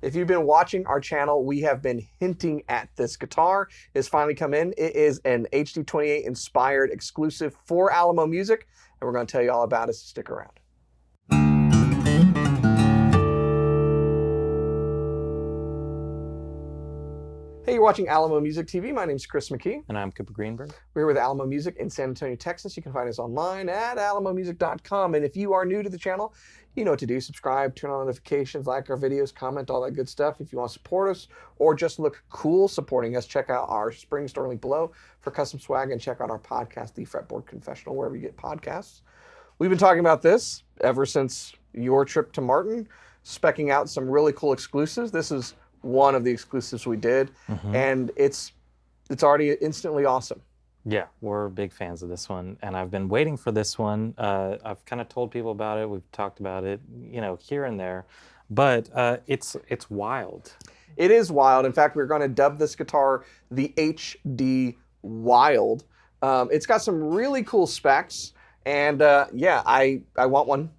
If you've been watching our channel, we have been hinting at this guitar. It's finally come in. It is an HD28 inspired exclusive for Alamo Music, and we're going to tell you all about it, so stick around. Hey, you're watching Alamo Music TV. My name's Chris McKee. And I'm Cooper Greenberg. We're here with Alamo Music in San Antonio, Texas. You can find us online at alamomusic.com. And if you are new to the channel, you know what to do. Subscribe, turn on notifications, like our videos, comment, all that good stuff. If you want to support us or just look cool supporting us, check out our spring store link below for custom swag, and check out our podcast, The Fretboard Confessional, wherever you get podcasts. We've been talking about this ever since your trip to Martin, speccing out some really cool exclusives. This is one of the exclusives we did, and it's already instantly awesome. Yeah, we're big fans of this one, and I've been waiting for this one. I've kind of told people about it. We've talked about it, here and there, but it's wild. It is wild. In fact, we're going to dub this guitar the HD Wild. It's got some really cool specs, and yeah, I want one.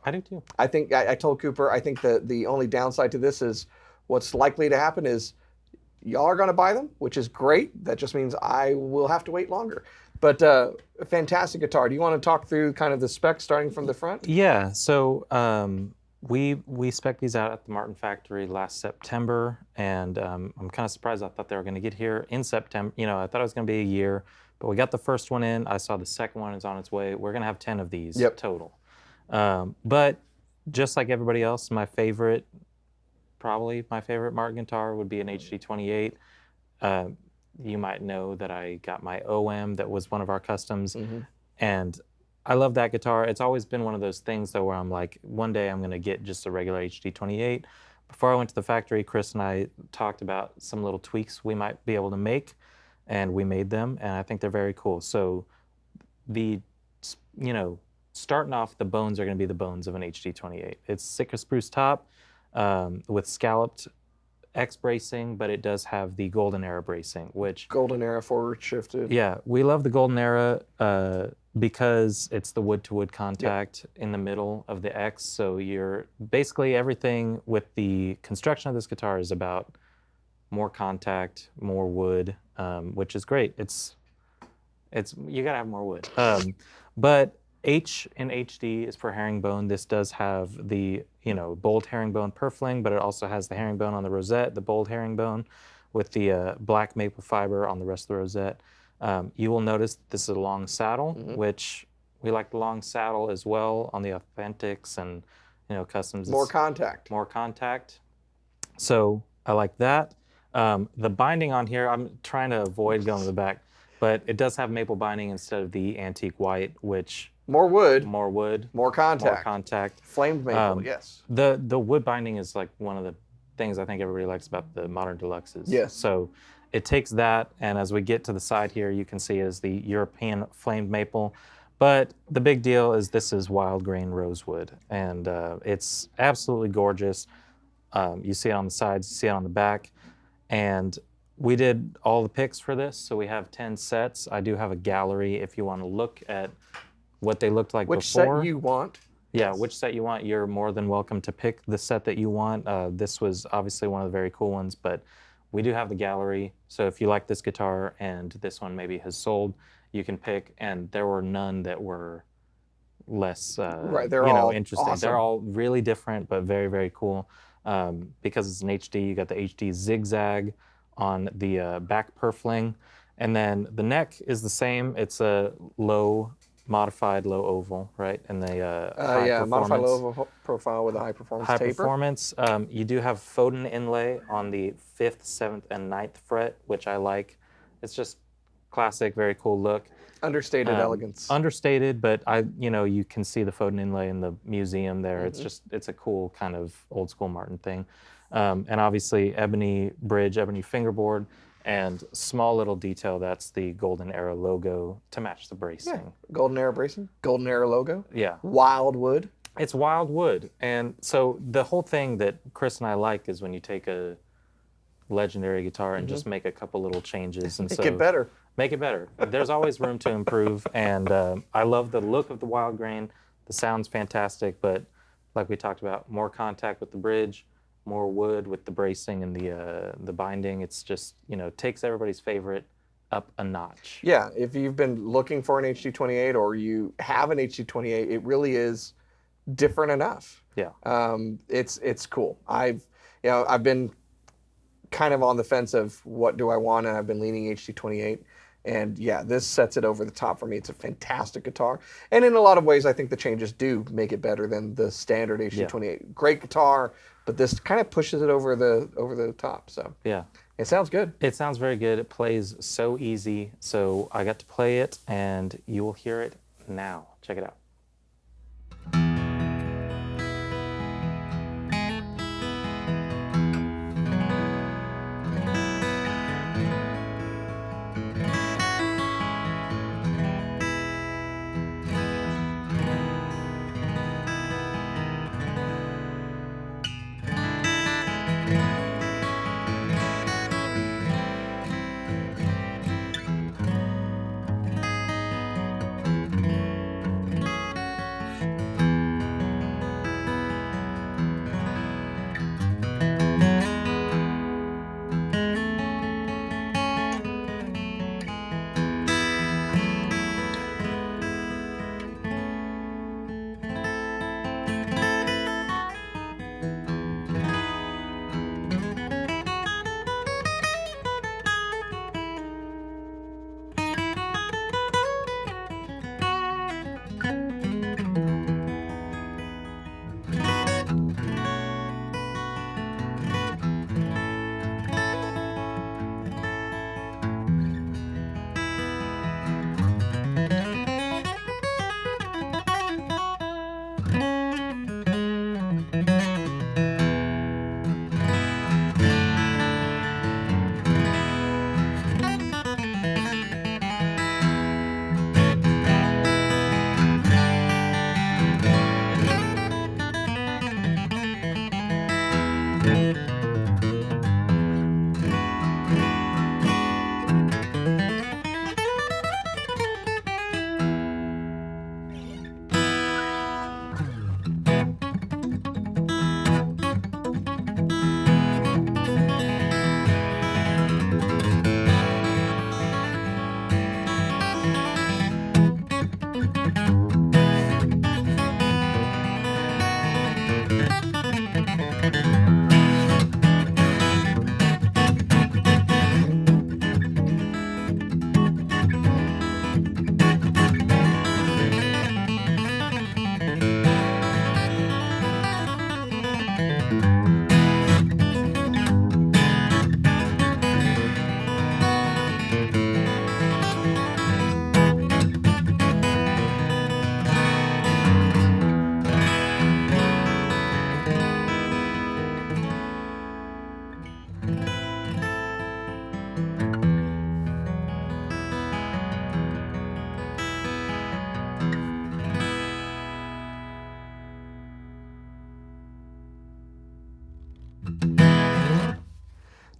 I do too. I think I told Cooper, I think the only downside to this is what's likely to happen is y'all are going to buy them, which is great. That just means I will have to wait longer. But a fantastic guitar. Do you want to talk through kind of the specs starting from the front? Yeah, so we spec'd these out at the Martin factory last September, and I'm kind of surprised. I thought they were going to get here in September. I thought it was going to be a year, but we got the first one in. I saw the second one is on its way. We're going to have 10 of these total. But just like everybody else, probably my favorite Martin guitar would be an HD28. You might know that I got my OM that was one of our customs, and I love that guitar. It's always been one of those things though where I'm like, one day I'm going to get just a regular HD28. Before I went to the factory, Chris and I talked about some little tweaks we might be able to make, and we made them, and I think they're very cool. So starting off, the bones are going to be the bones of an HD28. It's Sitka spruce top, with scalloped X bracing, but it does have the Golden Era bracing, which... Golden Era forward shifted. Yeah, we love the Golden Era because it's the wood-to-wood contact in the middle of the X, so you're basically everything with the construction of this guitar is about more contact, more wood, which is great. It's you gotta have more wood. But H in HD is for herringbone. This does have the bold herringbone purfling, but it also has the herringbone on the rosette, the bold herringbone with the black maple fiber on the rest of the rosette. You will notice this is a long saddle, which we like the long saddle as well on the Authentics and customs. More contact. More contact. So I like that. The binding on here, I'm trying to avoid going to the back, but it does have maple binding instead of the antique white, which... More wood. More wood. More contact. More contact. Flamed maple, yes. The wood binding is like one of the things I think everybody likes about the modern deluxes. Yes. So it takes that, and as we get to the side here, you can see is the European flamed maple. But the big deal is this is Wild Grain Rosewood, and it's absolutely gorgeous. You see it on the sides, you see it on the back, and we did all the picks for this, so we have 10 sets. I do have a gallery if you want to look at what they looked like before. Which set you want. Yeah, which set you want. You're more than welcome to pick the set that you want. This was obviously one of the very cool ones, but we do have the gallery. So if you like this guitar and this one maybe has sold, you can pick, and there were none that were less they're all interesting. Awesome. They're all really different, but very, very cool. Because it's an HD, you got the HD zigzag on the back purfling. And then the neck is the same. It's a modified low oval, right? And the modified low oval profile with a high performance taper. High performance. You do have Foden inlay on the 5th, 7th, and 9th fret, which I like. It's just classic, very cool look. Understated elegance. Understated, but you can see the Foden inlay in the museum there. It's a cool kind of old school Martin thing. And obviously ebony bridge, ebony fingerboard, and small little detail, that's the Golden Era logo to match the bracing. Yeah. Golden Era bracing, Golden Era logo. Yeah. Wild wood. It's wild wood. And so the whole thing that Chris and I like is when you take a legendary guitar and just make a couple little changes. And Make it better. Make it better. There's always room to improve. And I love the look of the Wild Grain. The sound's fantastic, but like we talked about, more contact with the bridge, more wood with the bracing and the binding. It's just, takes everybody's favorite up a notch. Yeah, if you've been looking for an HD28 or you have an HD28, it really is different enough. Yeah. It's cool. I've been kind of on the fence of what do I want, and I've been leaning HD28. And yeah, this sets it over the top for me. It's a fantastic guitar. And in a lot of ways, I think the changes do make it better than the standard HD28. Yeah. Great guitar, but this kind of pushes it over the top. So yeah, it sounds good. It sounds very good. It plays so easy. So I got to play it, and you will hear it now. Check it out.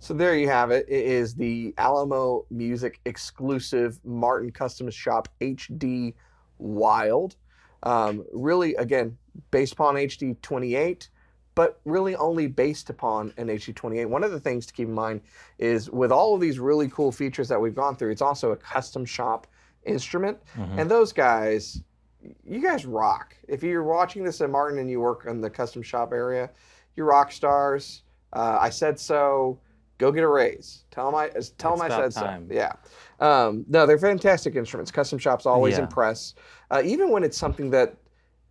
So there you have it. It is the Alamo Music exclusive Martin Custom Shop HD Wild. Really, again, based upon HD28, but really only based upon an HD28. One of the things to keep in mind is with all of these really cool features that we've gone through, it's also a custom shop instrument. Mm-hmm. And those guys, you guys rock. If you're watching this at Martin and you work in the custom shop area, you're rock stars. I said so. Go get a raise. Tell them I said so. Yeah. No, they're fantastic instruments. Custom shops always impress, even when it's something that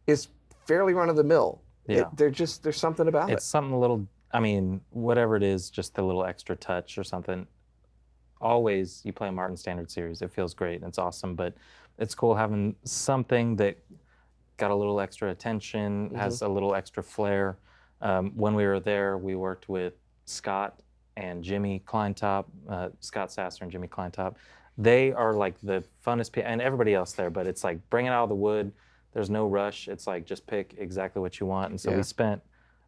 is fairly run of the mill. Yeah. There's something about it. It's something a little. I mean, whatever it is, just a little extra touch or something. Always, you play a Martin Standard Series, it feels great. It's awesome, but it's cool having something that got a little extra attention, has a little extra flair. When we were there, we worked with Scott and Jimmy Kleintop, Scott Sasser and Jimmy Kleintop. They are like the funnest people, and everybody else there, but it's like bringing out all the wood. There's no rush. It's like just pick exactly what you want. And so we spent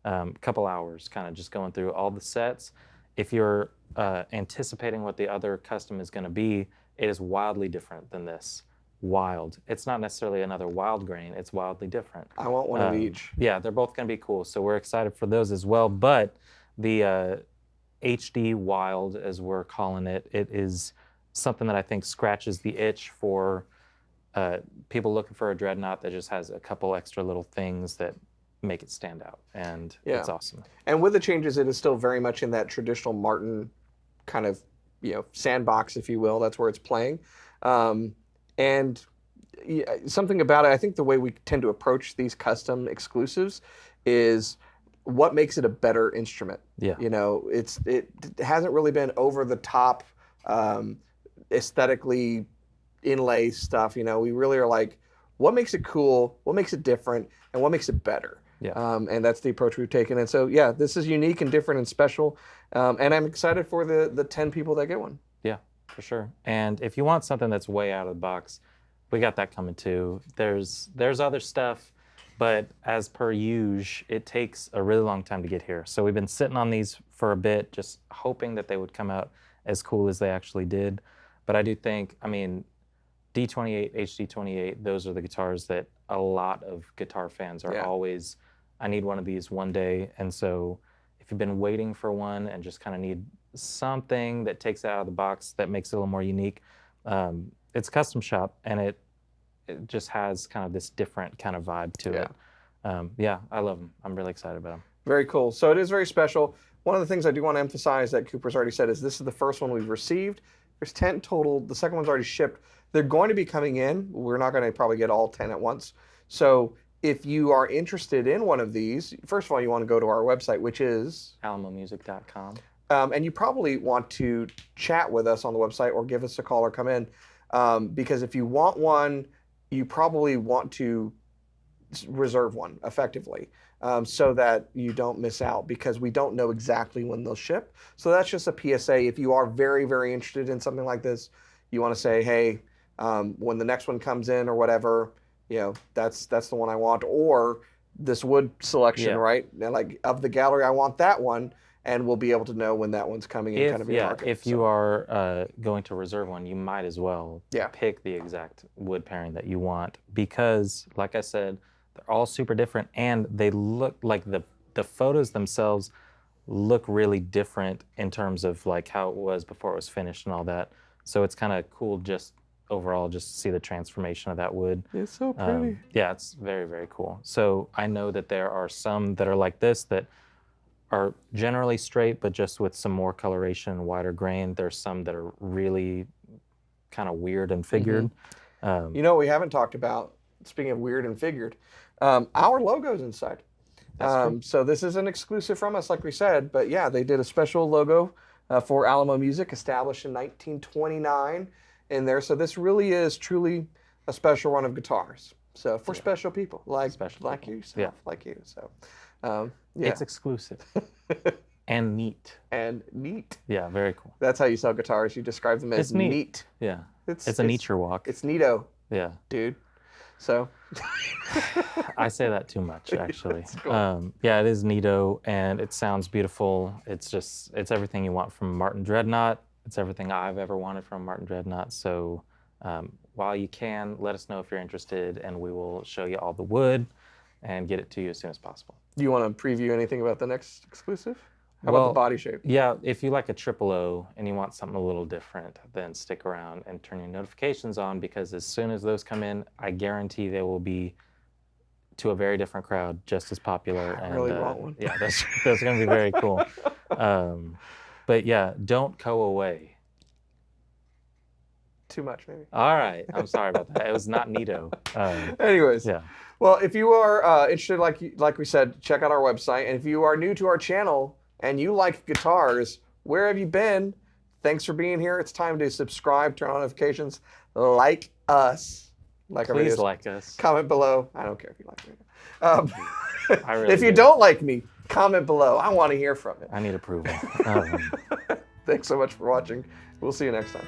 a couple hours kind of just going through all the sets. If you're anticipating what the other custom is going to be, it is wildly different than this. Wild. It's not necessarily another Wild Grain. It's wildly different. I want one of each. Yeah, they're both going to be cool. So we're excited for those as well. But The HD Wild, as we're calling it, it is something that I think scratches the itch for people looking for a Dreadnought that just has a couple extra little things that make it stand out, and it's awesome. And with the changes, it is still very much in that traditional Martin kind of, sandbox, if you will. That's where it's playing. And something about it, I think the way we tend to approach these custom exclusives is what makes it a better instrument. Yeah. It hasn't really been over the top, aesthetically inlay stuff. We really are like, what makes it cool, what makes it different, and what makes it better. Yeah. And that's the approach we've taken. And so, yeah, this is unique and different and special. And I'm excited for the 10 people that get one. Yeah, for sure. And if you want something that's way out of the box, we got that coming too. There's other stuff, but as per usual, it takes a really long time to get here. So we've been sitting on these for a bit, just hoping that they would come out as cool as they actually did. But I do think, D28, HD28, those are the guitars that a lot of guitar fans are always, I need one of these one day. And so if you've been waiting for one and just kind of need something that takes it out of the box that makes it a little more unique, it's a custom shop, and it just has kind of this different kind of vibe to it. I love them. I'm really excited about them. Very cool. So it is very special. One of the things I do want to emphasize that Cooper's already said is this is the first one we've received. There's 10 total. The second one's already shipped. They're going to be coming in. We're not going to probably get all 10 at once. So if you are interested in one of these, first of all, you want to go to our website, which is alamomusic.com. And you probably want to chat with us on the website or give us a call or come in. Because if you want one, you probably want to reserve one effectively, so that you don't miss out, because we don't know exactly when they'll ship. So that's just a PSA. If you are very, very interested in something like this, you want to say, hey, when the next one comes in or whatever, that's the one I want. Or this wood selection, right? Like, of the gallery, I want that one. And we'll be able to know when that one's coming in kind of your market. If you are going to reserve one, you might as well pick the exact wood pairing that you want, because, like I said, they're all super different, and they look like the photos themselves look really different in terms of like how it was before it was finished and all that. So it's kind of cool just overall just to see the transformation of that wood. It's so pretty. It's very, very cool. So I know that there are some that are like this that are generally straight, but just with some more coloration and wider grain. There's some that are really kind of weird and figured. What we haven't talked about, speaking of weird and figured, our logo's inside. So this is an exclusive from us, like we said, but yeah, they did a special logo for Alamo Music, established in 1929 in there. So this really is truly a special run of guitars. So for special people like you, like you. So it's exclusive and neat. And neat. Yeah, very cool. That's how you sell guitars. You describe them as neat. Yeah, it's a nature walk. It's neato. Yeah, dude. So I say that too much, actually. Cool. It is neato, and it sounds beautiful. It's everything you want from Martin Dreadnought. It's everything I've ever wanted from Martin Dreadnought. So while you can, let us know if you're interested, and we will show you all the wood and get it to you as soon as possible. Do you want to preview anything about the next exclusive? How about the body shape? Yeah, if you like a triple O and you want something a little different, then stick around and turn your notifications on, because as soon as those come in, I guarantee they will be, to a very different crowd, just as popular. I really want one. Yeah, those are going to be very cool. But yeah, don't go away. Too much, maybe. All right. I'm sorry about that. It was not neato. Anyways. Yeah. Well, if you are interested, like we said, check out our website. And if you are new to our channel and you like guitars, where have you been? Thanks for being here. It's time to subscribe, turn on notifications, like us. Please like us. Comment below. I don't care if you like me. I really if you don't like me, comment below. I want to hear from it. I need approval. Thanks so much for watching. We'll see you next time.